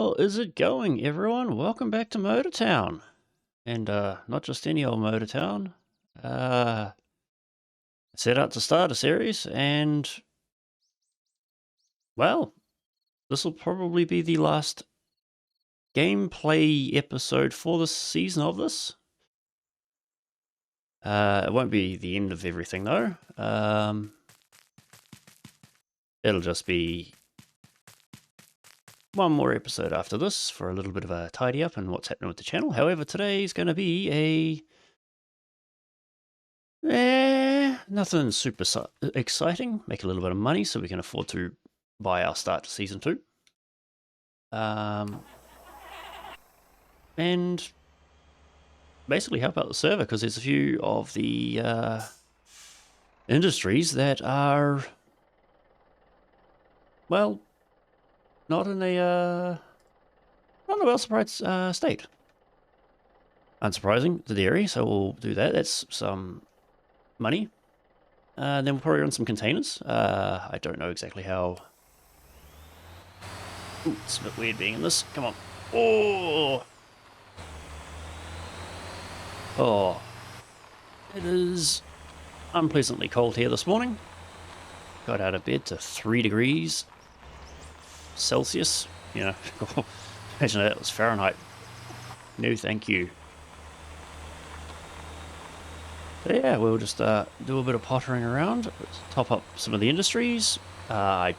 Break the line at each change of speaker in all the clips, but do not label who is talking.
hell is it going, everyone? Welcome back to Motortown. And, not just any old Motortown. Set out to start a series, and, well, this will probably be the last gameplay episode for this season of this. It won't be the end of everything, though. It'll just be one more episode after this for a little bit of a tidy up and what's happening with the channel. However, today is going to be nothing super exciting. Make a little bit of money so we can afford to buy our start to Season 2. And basically help out the server, because there's a few of the industries that are, well, not in a well-supplied state. Unsurprising, the dairy, so we'll do that. That's some money. Then we'll probably run some containers. I don't know exactly how. Ooh, it's a bit weird being in this. Come on. Oh. It is unpleasantly cold here this morning. Got out of bed to 3 degrees Celsius. You know, imagine that was Fahrenheit. No, thank you. So yeah, we'll just do a bit of pottering around, top up some of the industries. I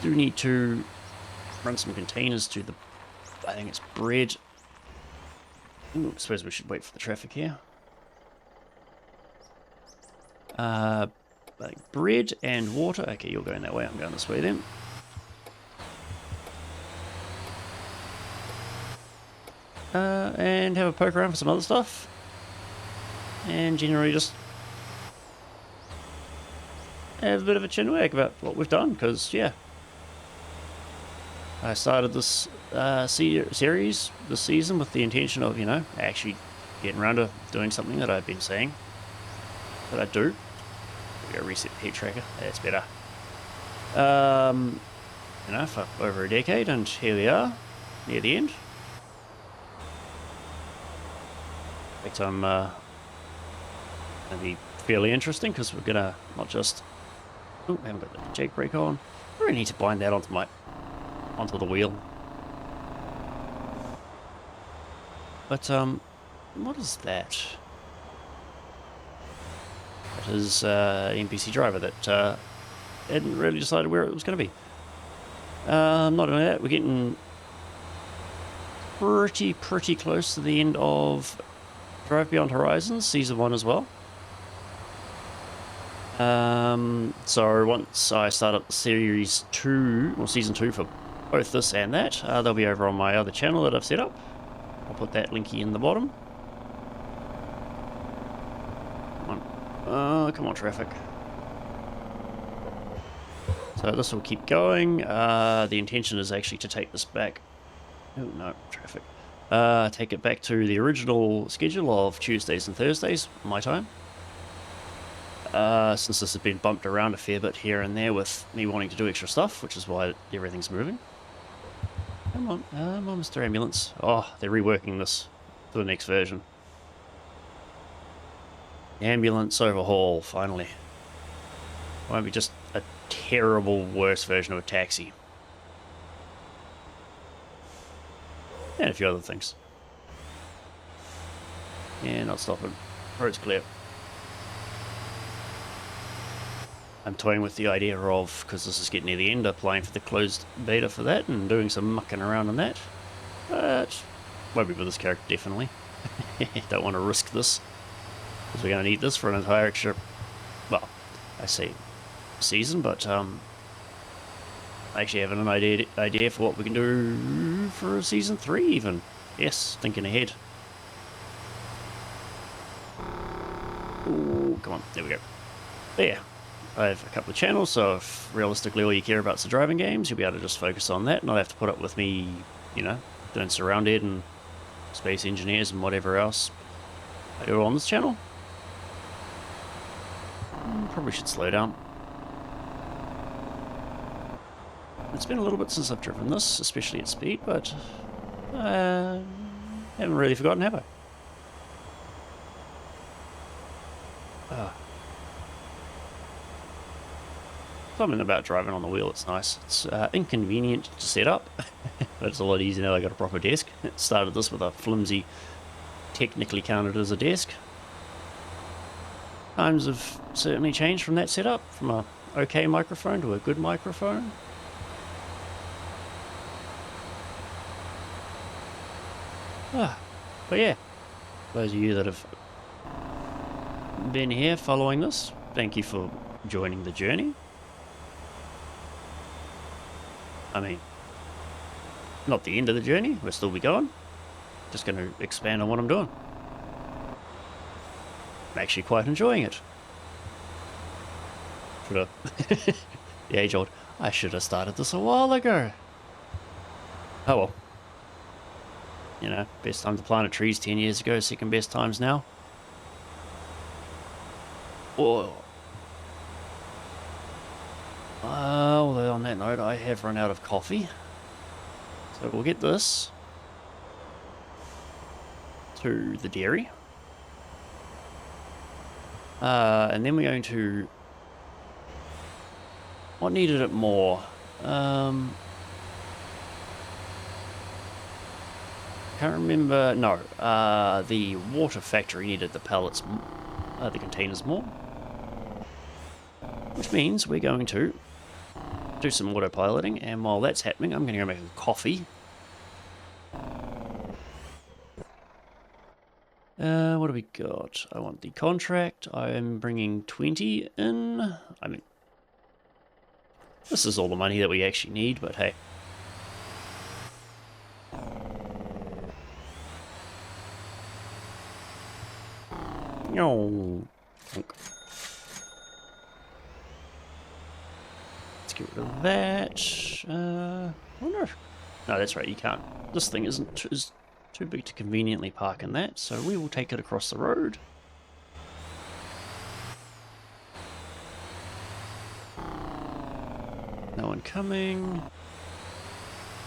do need to run some containers to the, I think it's bread. Ooh, I suppose we should wait for the traffic here. I think bread and water. Okay, you're going that way, I'm going this way then. And have a poke around for some other stuff. And generally just have a bit of a chinwag about what we've done, because, yeah, I started this series this season with the intention of, you know, actually getting around to doing something that I've been saying that I'd do. We're going to reset the heat tracker. That's better. You know, for over a decade, and here we are, near the end. In fact, I'm going to be fairly interesting, because we're going to not just... Oh, I haven't got the jake brake on. I really need to bind that onto the wheel. But, what is that? That is an NPC driver that hadn't really decided where it was going to be. Not only that, we're getting pretty close to the end of Drive Beyond Horizons, Season 1 as well. So once I start up Series 2, or Season 2 for both this and that, they'll be over on my other channel that I've set up. I'll put that linky in the bottom. Come on. Come on, traffic. So this will keep going. The intention is actually to take this back. Oh, no, traffic. Take it back to the original schedule of Tuesdays and Thursdays, my time. Since this has been bumped around a fair bit here and there with me wanting to do extra stuff, which is why everything's moving. Come on, Mr. Ambulance. Oh, they're reworking this for the next version. Ambulance overhaul, finally. Won't be just a terrible, worse version of a taxi. And a few other things. Yeah, not stopping. Road's clear. I'm toying with the idea of, because this is getting near the end, applying for the closed beta for that and doing some mucking around on that. But won't be with this character, definitely. Don't want to risk this, because we're going to need this for an entire extra, well, I say season, but I actually have an idea for what we can do for Season 3 even. Yes, thinking ahead. Ooh, come on, there we go. There. I have a couple of channels, so if realistically all you care about is the driving games, you'll be able to just focus on that, and not have to put up with me, you know, doing Surrounded and Space Engineers and whatever else I do on this channel. Probably should slow down. It's been a little bit since I've driven this, especially at speed, but haven't really forgotten, have I? Something about driving on the wheel, it's nice. It's inconvenient to set up, but it's a lot easier now I got a proper desk. Started this with a flimsy, technically counted as a desk. Times have certainly changed from that setup, from a okay microphone to a good microphone. But yeah, those of you that have been here following this, thank you for joining the journey. I mean, not the end of the journey, we'll still be going. Just going to expand on what I'm doing. I'm actually quite enjoying it. Should have. The age old, I should have started this a while ago. Oh well. You know, best time to plant trees 10 years ago, second best times now. Oh. Although on that note, I have run out of coffee. So we'll get this to the dairy. And then we're going to... What needed it more? Can't remember. No, the water factory needed the pallets, the containers more. Which means we're going to do some autopiloting, and while that's happening, I'm going to go make a coffee. What do we got? I want the contract. I am bringing 20 in. I mean, this is all the money that we actually need, but hey. No. Let's get rid of that. Oh no. No, that's right, you can't. This thing is too big to conveniently park in that, so we will take it across the road. No one coming.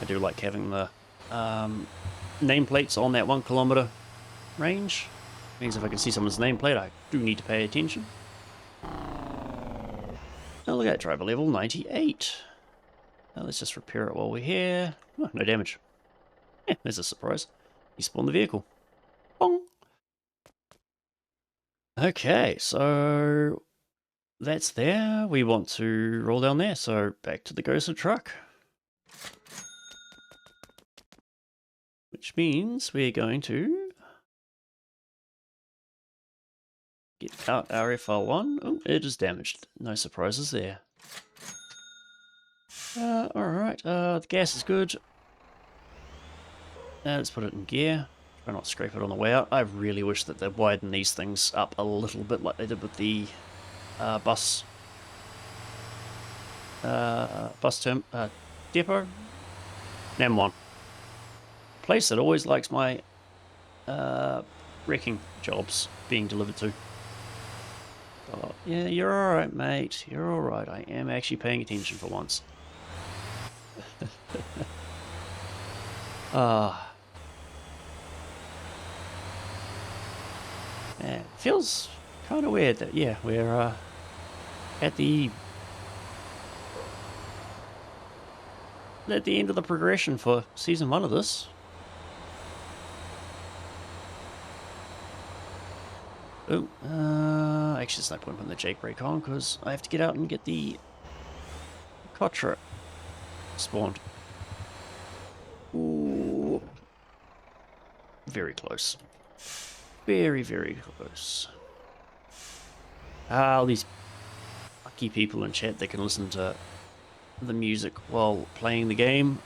I do like having the nameplates on that 1 kilometer range. Means if I can see someone's nameplate, I do need to pay attention. Oh, look at that, driver level 98. Now let's just repair it while we're here. Oh, no damage. Yeah, there's a surprise. He spawned the vehicle. Bong! Okay, so that's there. We want to roll down there, so back to the ghosted truck. Which means we're going to get out our FR1. Oh, it is damaged. No surprises there. Alright, the gas is good. Let's put it in gear. Try not to scrape it on the way out. I really wish that they'd widen these things up a little bit like they did with the bus depot. M1. Place that always likes my wrecking jobs being delivered to. Oh, yeah, you're alright, mate. You're alright. I am actually paying attention for once. Man, it feels kind of weird that, yeah, we're at the end of the progression for season 1 of this. Oh, actually there's no point putting the Jake brake on because I have to get out and get the Kotra spawned. Ooh. Very close. Very, very close. All these lucky people in chat that can listen to the music while playing the game.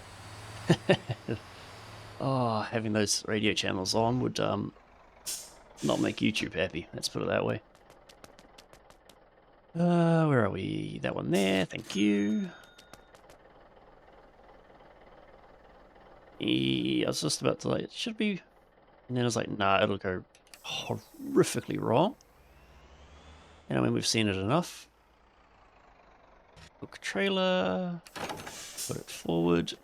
Oh, having those radio channels on would not make YouTube happy, let's put it that way. Where are we? That one there, thank you. I was just about to like, it should be, and then I was like, nah, it'll go horrifically wrong. And I mean, we've seen it enough. Book trailer. Put it forward.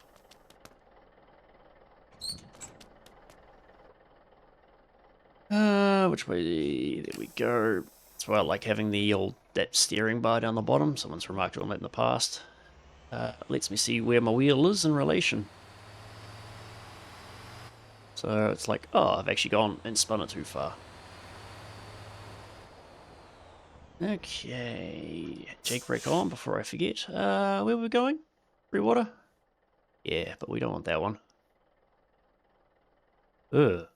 Which way? There we go. That's why I like having the that steering bar down the bottom. Someone's remarked on that in the past. Lets me see where my wheel is in relation. So it's like, oh, I've actually gone and spun it too far. Okay, jake brake on before I forget. Where were we going? Free water? Yeah, but we don't want that one. Ugh.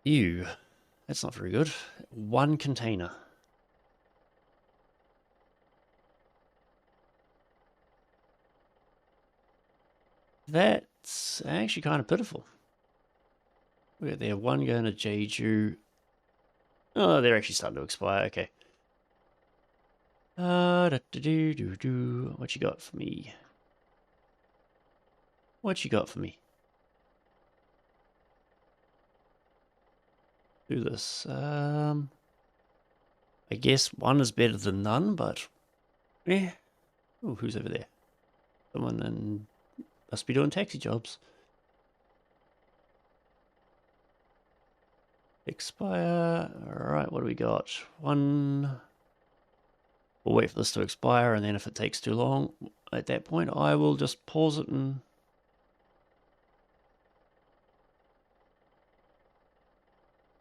Ew. That's not very good. One container. That's actually kind of pitiful. We're there, one going to Jeju. Oh, they're actually starting to expire. Okay. What you got for me? What you got for me? Do this. I guess one is better than none, but eh. Oh, who's over there? Someone in must be doing taxi jobs. Expire. Alright, what do we got? One. We'll wait for this to expire, and then if it takes too long, at that point, I will just pause it and...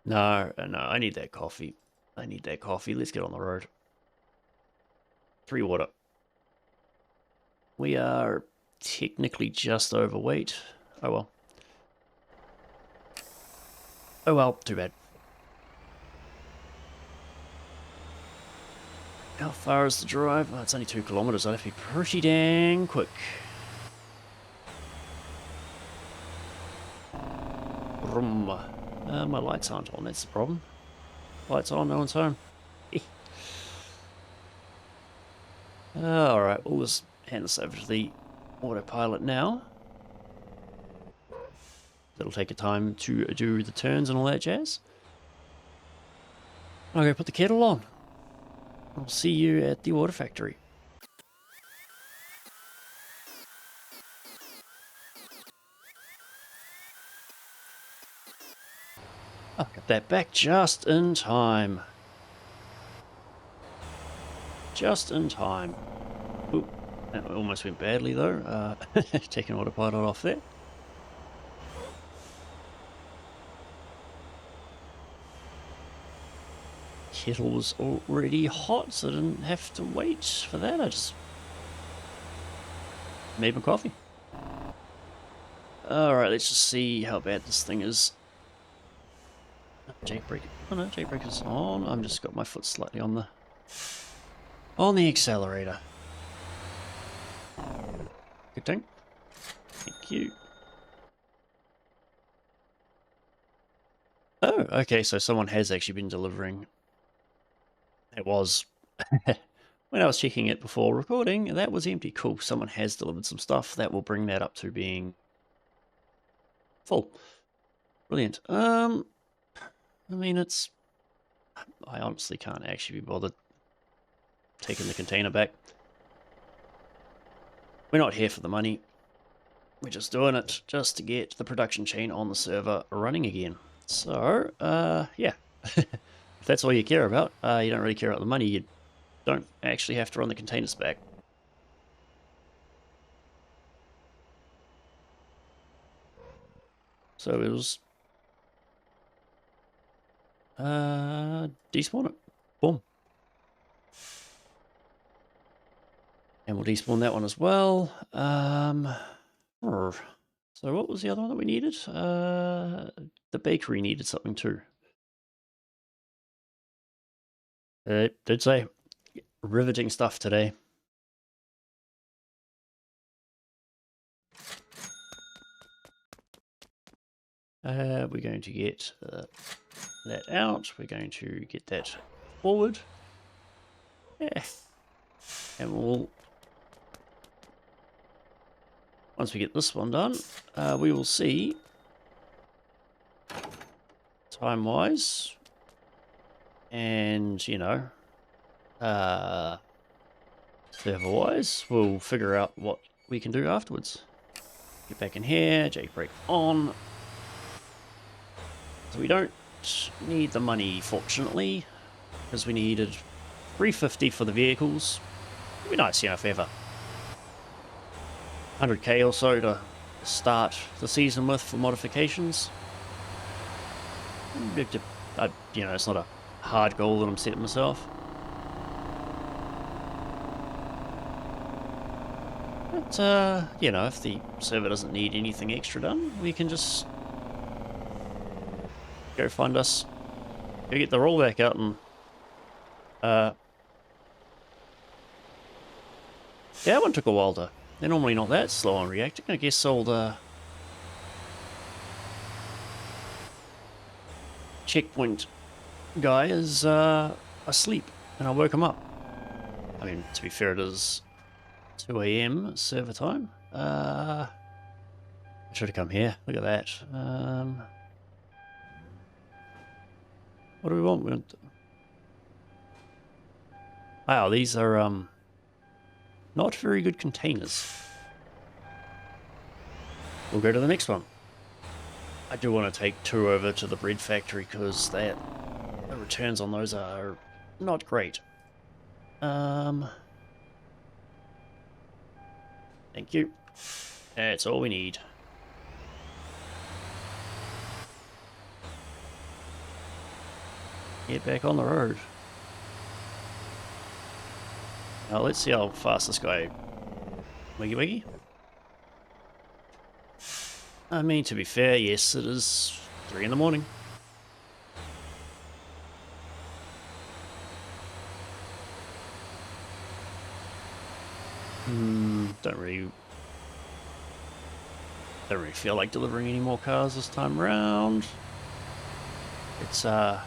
No, I need that coffee. I need that coffee. Let's get on the road. 3 water. We are technically just overweight. Oh well. Oh well, too bad. How far is the drive? Oh, it's only 2 kilometers. I'd have to be pretty dang quick. Vroom. My lights aren't on, that's the problem. Lights on, no one's home. Alright, we'll just hand this over to the autopilot now. It'll take a time to do the turns and all that jazz. I'll go put the kettle on. I'll see you at the water factory. I'll get that back just in time. Just in time. Ooh, that almost went badly though. Taking autopilot off there. Kettle was already hot, so I didn't have to wait for that. I just made my coffee. Alright, let's just see how bad this thing is. Jake brake. Oh no, jake brake is on. I've just got my foot slightly on the accelerator. Good thing. Thank you. Oh, okay, so someone has actually been delivering. It was when I was checking it before recording, that was empty. Cool, someone has delivered some stuff. That will bring that up to being full. Brilliant. I mean, I honestly can't actually be bothered taking the container back. We're not here for the money. We're just doing it just to get the production chain on the server running again. So, yeah. If that's all you care about, you don't really care about the money, you don't actually have to run the containers back. So it was... despawn it. Boom. And we'll despawn that one as well. So what was the other one that we needed? The bakery needed something too. It did say riveting stuff today. We're going to get that out. We're going to get that forward. Yeah. And we'll... Once we get this one done, we will see, time-wise, and, you know, Otherwise, we'll figure out what we can do afterwards. Get back in here, jake brake on. So we don't need the money, fortunately, because we needed 350 for the vehicles. It'd be nice, you know, if ever 100k or so to start the season with for modifications. You know, it's not a hard goal that I'm setting myself. But, you know, if the server doesn't need anything extra done, we can just go find us, go get the rollback out and, yeah, that one took a while to, they're normally not that slow on reacting. I guess old, checkpoint guy is, asleep, and I woke him up. I mean, to be fair, it is 2 AM server time. I should have come here. Look at that. What do we want? Wow, these are not very good containers. We'll go to the next one. I do want to take 2 over to the bread factory because the returns on those are not great. Thank you. That's all we need. Get back on the road. Now let's see how fast this guy... Wiggy wiggy? I mean, to be fair, yes, it is 3 in the morning. Don't really feel like delivering any more cars this time around. It's what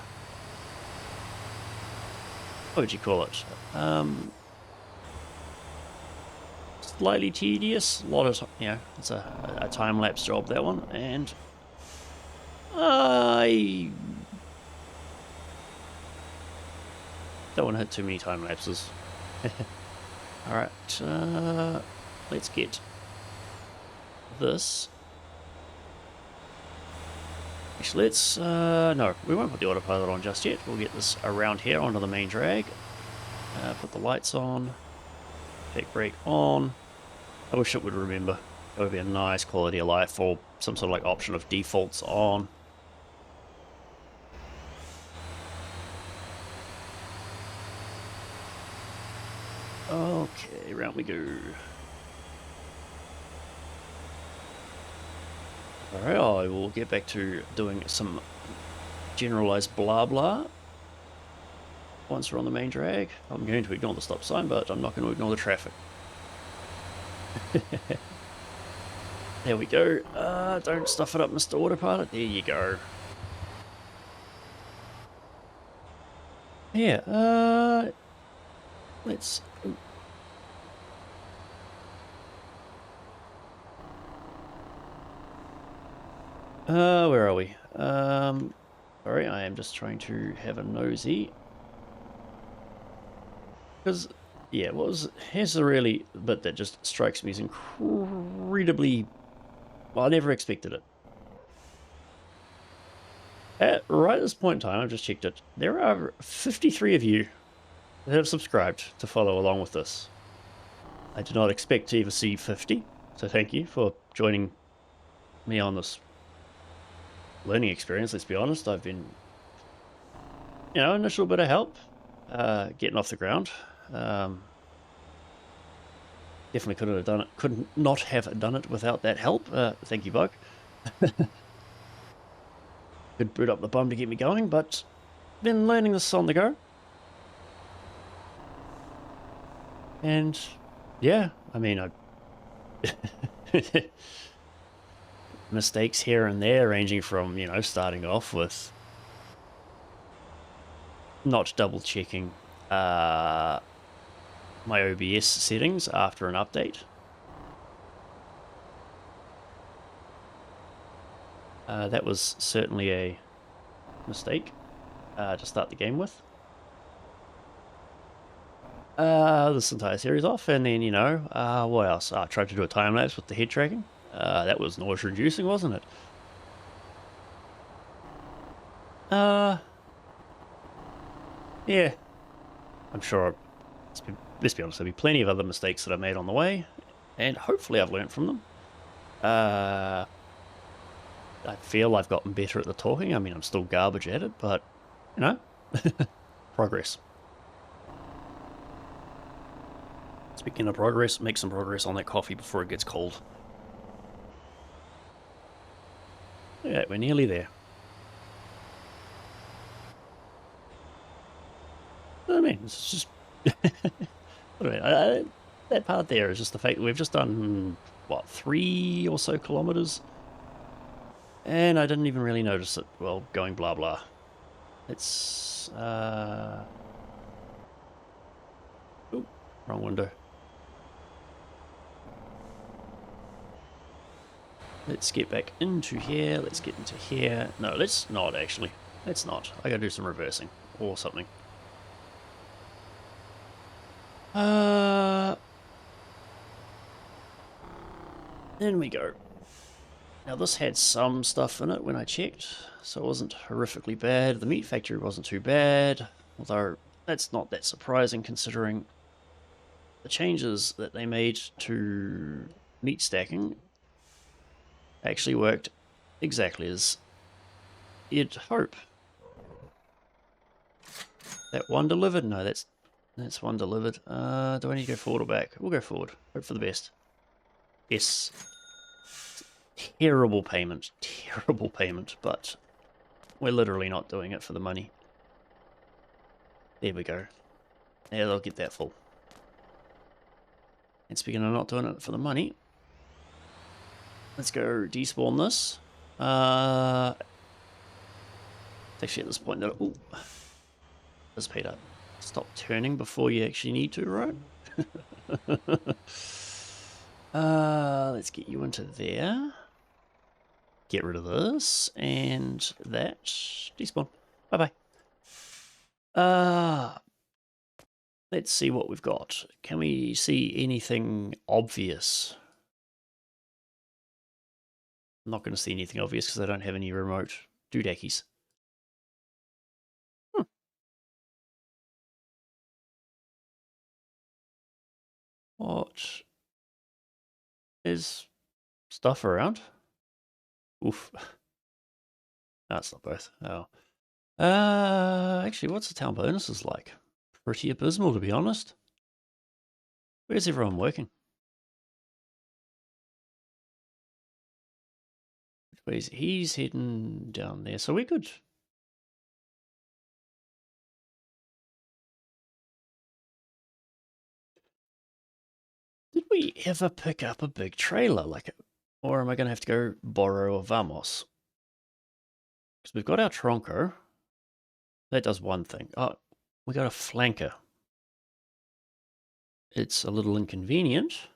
would you call it? Slightly tedious. A lot of, you know, it's a time-lapse job, that one, and I don't want to hit too many time lapses. Alright, let's get this. Actually, let's, no, we won't put the autopilot on just yet. We'll get this around here onto the main drag. Put the lights on. Take brake on. I wish it would remember. It would be a nice quality of life, or some sort of like option of defaults on. Okay, round we go. Alright, I will get back to doing some generalized blah blah once we're on the main drag. I'm going to ignore the stop sign, but I'm not going to ignore the traffic. There we go. Don't stuff it up, Mr. Autopilot. There you go. Yeah, let's... where are we? Sorry, I am just trying to have a nosy. Because, yeah, here's the really bit that just strikes me as incredibly... Well, I never expected it. Right at this point in time, I've just checked it. There are 53 of you that have subscribed to follow along with this. I did not expect to even see 50, so thank you for joining me on this learning experience. Let's be honest, I've been, you know, initial bit of help getting off the ground. Definitely could not have done it without that help. Thank you, Bug. Could boot up the bum to get me going, but been learning this on the go. And yeah, I mean, mistakes here and there, ranging from, you know, starting off with not double checking my OBS settings after an update. That was certainly a mistake to start the game with. this entire series off, and then, you know, what else? I tried to do a time lapse with the head tracking. That was nausea-inducing, wasn't it? Uh, yeah, I'm sure, let's be honest, there'll be plenty of other mistakes that I made on the way, and hopefully I've learnt from them. I feel I've gotten better at the talking. I mean, I'm still garbage at it, but, you know, progress. Speaking of progress, make some progress on that coffee before it gets cold. Yeah, we're nearly there. I mean, it's just... that part there is just the fact that we've just done, what, 3 or so kilometers? And I didn't even really notice it, well, going blah blah. It's, Ooh, wrong window. Let's get back into here. Let's get into here. No, let's not, actually. Let's not. I gotta do some reversing. Or something. Then we go. Now, this had some stuff in it when I checked, so it wasn't horrifically bad. The meat factory wasn't too bad, although that's not that surprising considering the changes that they made to meat stacking actually worked exactly as you'd hope. That one delivered? No, that's one delivered. Do I need to go forward or back? We'll go forward. Hope for the best. Yes. Terrible payment. Terrible payment, but we're literally not doing it for the money. There we go. Yeah, they'll get that full. And speaking of not doing it for the money, let's go despawn this. It's actually at this point that... Ooh. This Peter. Stop turning before you actually need to, right? Let's get you into there. Get rid of this and that. Despawn. Bye bye. Let's see what we've got. Can we see anything obvious? I'm not going to see anything obvious because I don't have any remote doodakies. What is stuff around? Oof. That's not both. Oh. Actually, what's the town bonuses like? Pretty abysmal, to be honest. Where's everyone working? He's heading down there, so we're good. Did we ever pick up a big trailer like it? Or am I going to have to go borrow a Vamos? Because we've got our Tronco. That does one thing. Oh, we got a flanker. It's a little inconvenient.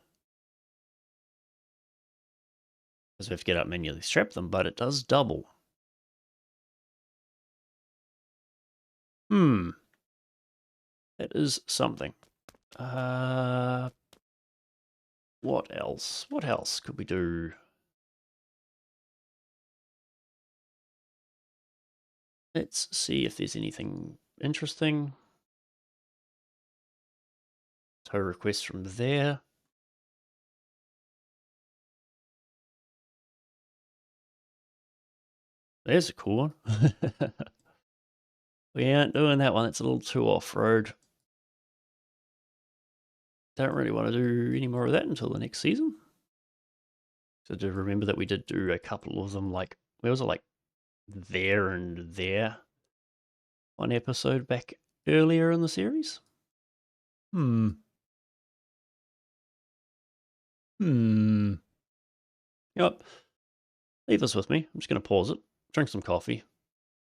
Because we have to get up manually strap them, but it does double. That is something. What else? What else could we do? Let's see if there's anything interesting. Tow request from there. There's a cool one. We aren't doing that one. It's a little too off-road. Don't really want to do any more of that until the next season. So do remember that we did do a couple of them, like, where was it, like there and there? One episode back earlier in the series? Yep. Leave this with me. I'm just going to pause it, drink some coffee,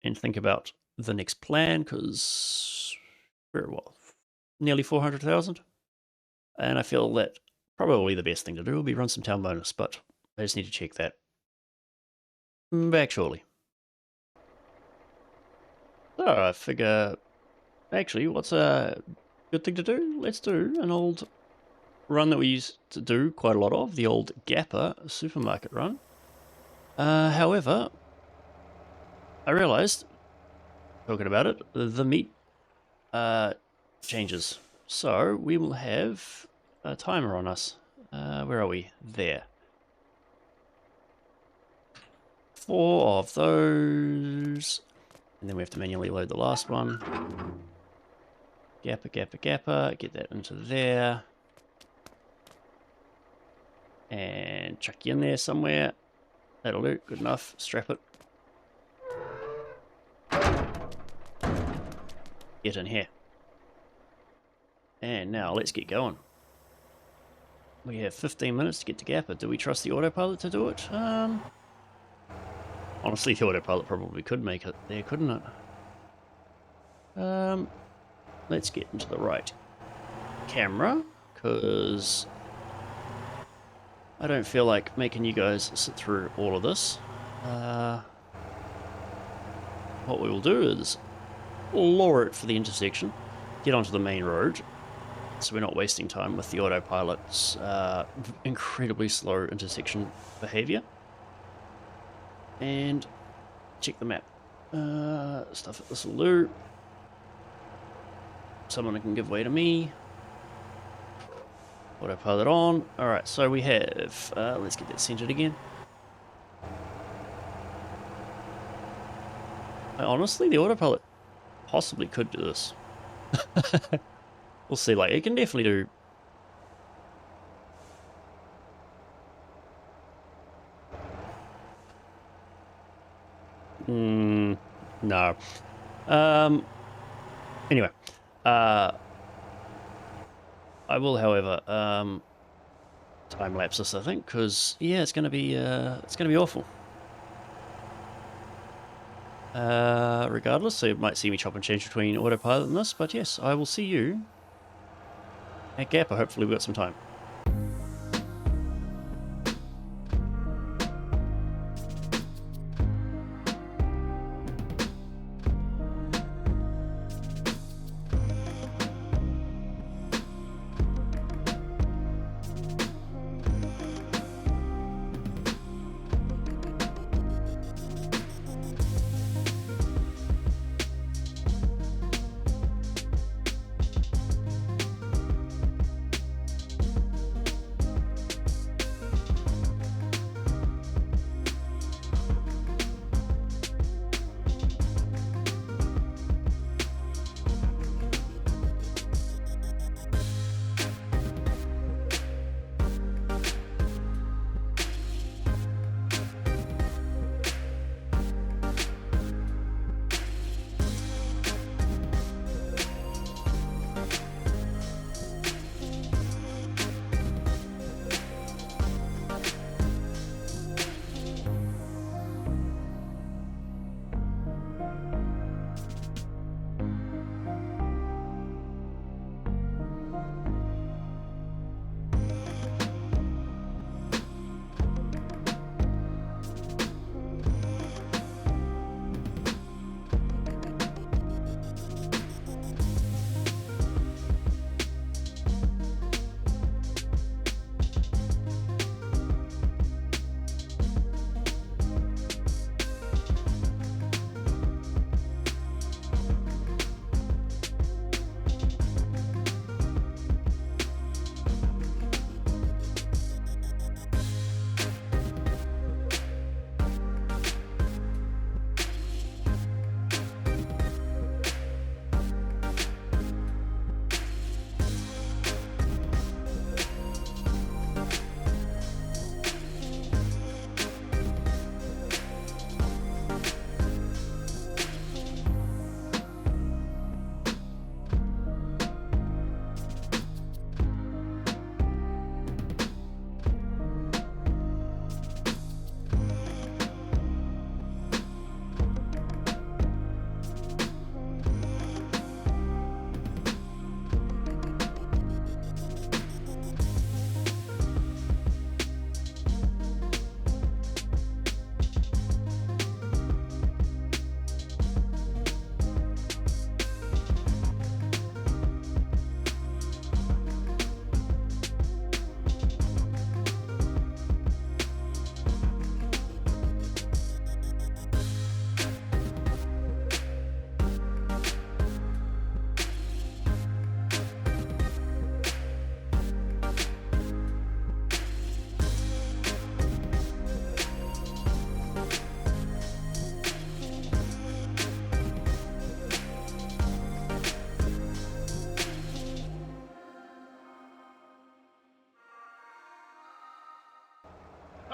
and think about the next plan, because we're at what, nearly 400,000? And I feel that probably the best thing to do will be run some town bonus, but I just need to check that. Back shortly. So I figure, actually, what's a good thing to do. Let's do an old run that we used to do quite a lot of, the old Gapper supermarket run. However, I realized, talking about it, the meat changes. So we will have a timer on us. Where are we? There. 4 of those. And then we have to manually load the last one. Gapper, gapper, gapper. Get that into there. And chuck you in there somewhere. That'll do. Good enough. Strap it. Get in here. And now let's get going. We have 15 minutes to get to Gapper. Do we trust the autopilot to do it? Honestly, the autopilot probably could make it there, couldn't it? Let's get into the right camera, because I don't feel like making you guys sit through all of this. What we will do is lower it for the intersection, get onto the main road, so we're not wasting time with the autopilot's incredibly slow intersection behavior. And check the map. Stuff that this will do. Someone can give way to me. Autopilot on. Alright, so we have... let's get that centered again. Honestly, the autopilot possibly could do this. We'll see. Like, it can definitely do... no. Anyway. I will, however, time lapse this, I think, because yeah, it's gonna be awful. Regardless, so you might see me chop and change between autopilot and this, but yes, I will see you at Gapper. Hopefully, we've got some time.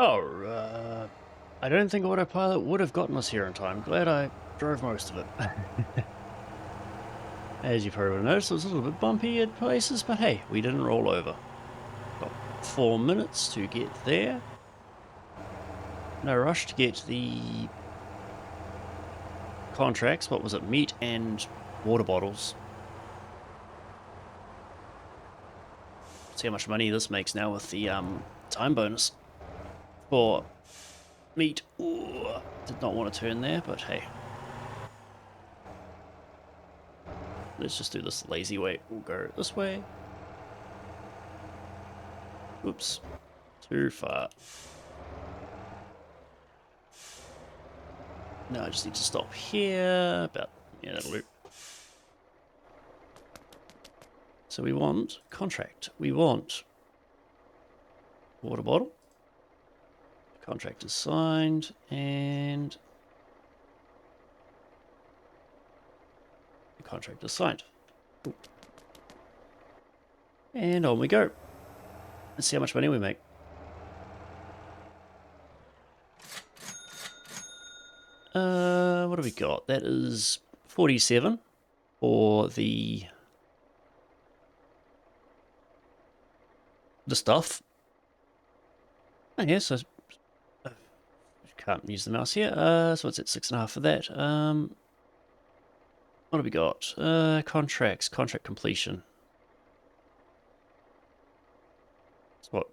Oh, I don't think autopilot would have gotten us here in time. Glad I drove most of it. As you've probably noticed, it was a little bit bumpy at places, but hey, we didn't roll over. Got 4 minutes to get there. No rush to get the contracts. What was it? Meat and water bottles. See how much money this makes now with the time bonus for meat. Ooh, did not want to turn there, but hey. Let's just do this lazy way. We'll go this way. Oops. Too far. Now I just need to stop here. Yeah, that'll do. So we want contract. We want water bottle. Contract is signed, and the contract is signed. Ooh. And on we go. Let's see how much money we make. What do we got? That is 47 for the stuff. Oh, yeah, so can't use the mouse here. So what's it? 6.5 for that. What do we got? Contracts, contract completion. It's what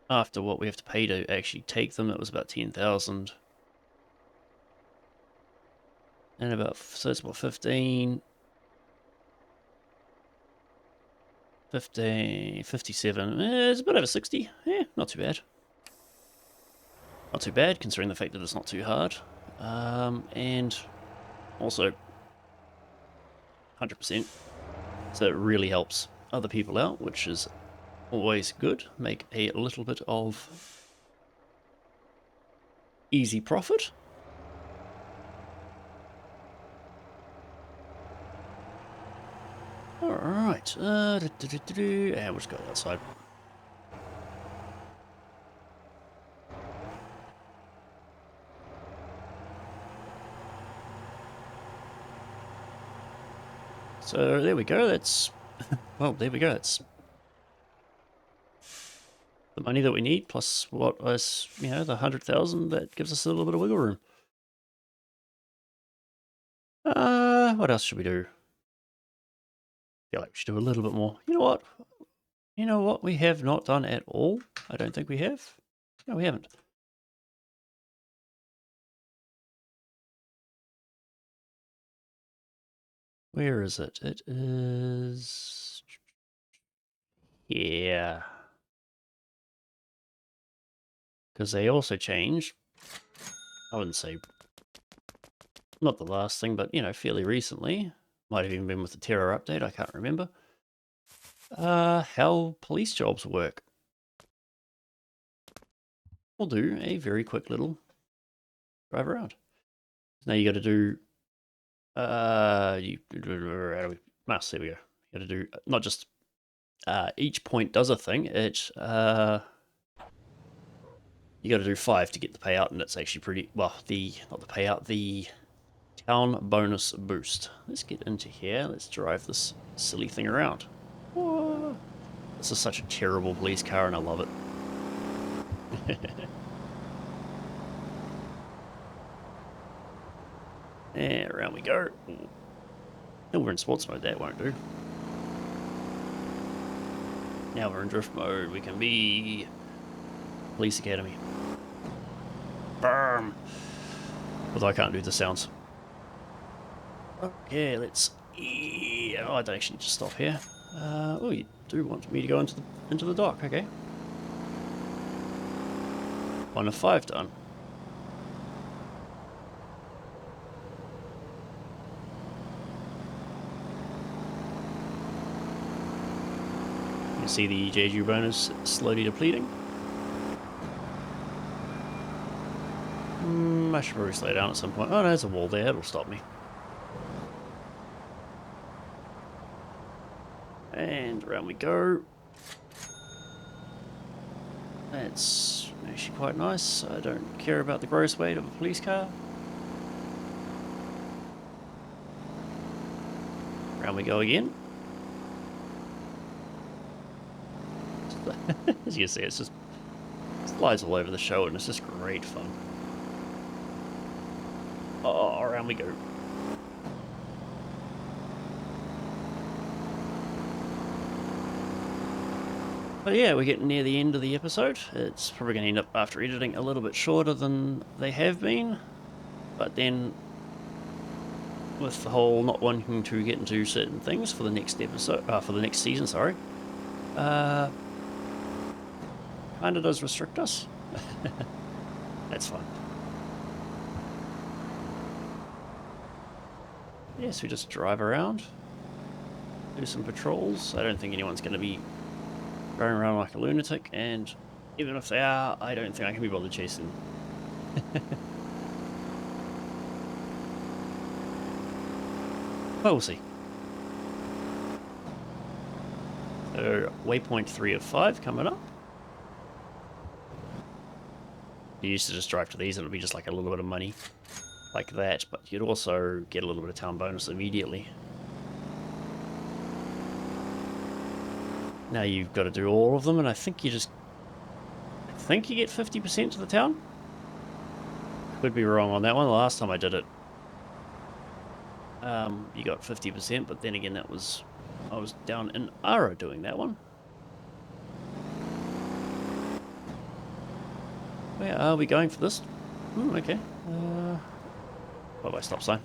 after what we have to pay to actually take them. It was about 10,000. And about, so it's about 15, 57. It's a bit over 60. Yeah, not too bad. Not too bad, considering the fact that it's not too hard. And also 100%. So it really helps other people out, which is always good. Make a little bit of easy profit. Alright, and we'll just go outside. So there we go, that's, well, there we go, that's the money that we need, plus what was, the 100,000, that gives us a little bit of wiggle room. What else should we do? I feel like we should do a little bit more. You know what we have not done at all? I don't think we have. No, we haven't. Where is it? It is... yeah. Because they also changed. I wouldn't say... not the last thing, but, fairly recently. Might have even been with the Terror update, I can't remember. How police jobs work. We'll do a very quick little drive around. Now you got to do... how do we... mouse, there we go. You got to do, not just... each point does a thing, it... you got to do 5 to get the payout, and it's actually pretty... well, not the payout, the town bonus boost. Let's get into here. Let's drive this silly thing around. Whoa. This is such a terrible police car, and I love it. And around we go. No, we're in sports mode. That won't do. Now we're in drift mode. We can be Police Academy. Burn. Although I can't do the sounds. Okay, let's... yeah, I don't actually need to stop here. Oh, you do want me to go into the dock, okay. 1 of 5 done. You can see the JG bonus slowly depleting. I should probably slow down at some point. Oh no, there's a wall there, it'll stop me. And around we go. Let's... Actually quite nice. I don't care about the gross weight of a police car. Round we go again. As you can see, it's just slides all over the show and it's just great fun. Oh, around we go. But yeah, we're getting near the end of the episode. It's probably going to end up, after editing, a little bit shorter than they have been. But then, with the whole not wanting to get into certain things for the next episode, for the next season, sorry, kind of does restrict us. That's fine. Yes, we just drive around, do some patrols. I don't think anyone's going to be going around like a lunatic, and even if they are, I don't think I can be bothered chasing them. Well, we'll see. So, waypoint 3 of 5 coming up. You used to just drive to these and it would be just like a little bit of money like that, but you'd also get a little bit of town bonus immediately. Now you've got to do all of them, and I think you get 50% to the town. Could be wrong on that one. The last time I did it, you got 50%, but then again, I was down in Ara doing that one. Where are we going for this? Okay. Bye-bye stop sign.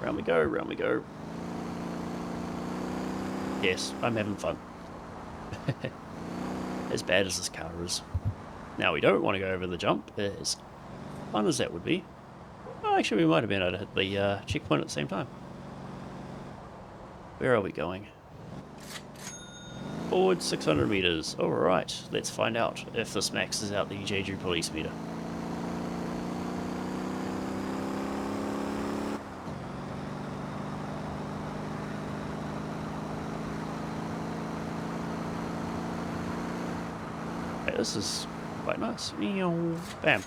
Round we go, round we go. Yes, I'm having fun. As bad as this car is. Now we don't want to go over the jump, as fun as that would be. Oh, actually we might have been able to hit the checkpoint at the same time. Where are we going? Forward 600 meters. Alright, let's find out if this maxes out the Jeju police meter. Okay, this is quite nice. Bam.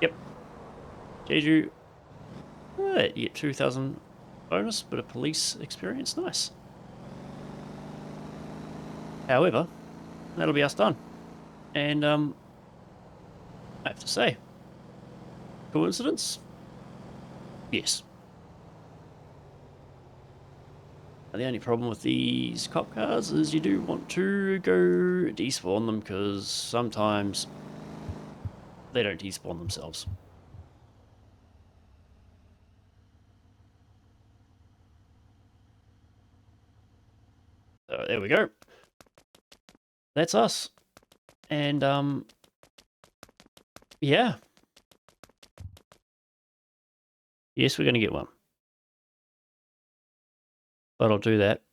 Yep. Jeju. You get 2,000 bonus, but a police experience. Nice. However, that'll be us done. And, I have to say, coincidence? Yes. And the only problem with these cop cars is you do want to go despawn them, because sometimes they don't despawn themselves. So there we go. That's us. And, yeah. Yes, we're going to get one. But I'll do that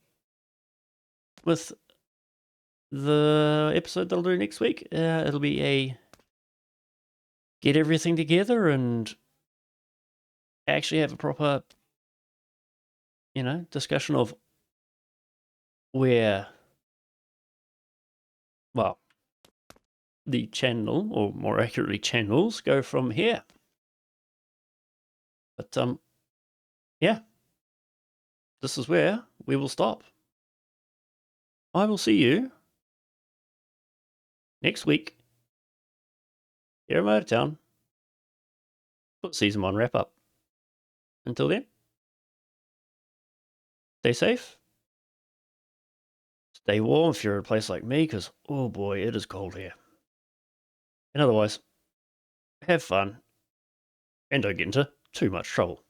with the episode they'll do next week. It'll be a get everything together and actually have a proper, discussion of where, well, the channel, or more accurately channels, go from here. But, yeah. This is where we will stop. I will see you next week here in Motortown for Season 1 wrap-up. Until then, stay safe. Stay warm if you're in a place like me, because, oh boy, it is cold here. And otherwise, have fun and don't get into too much trouble.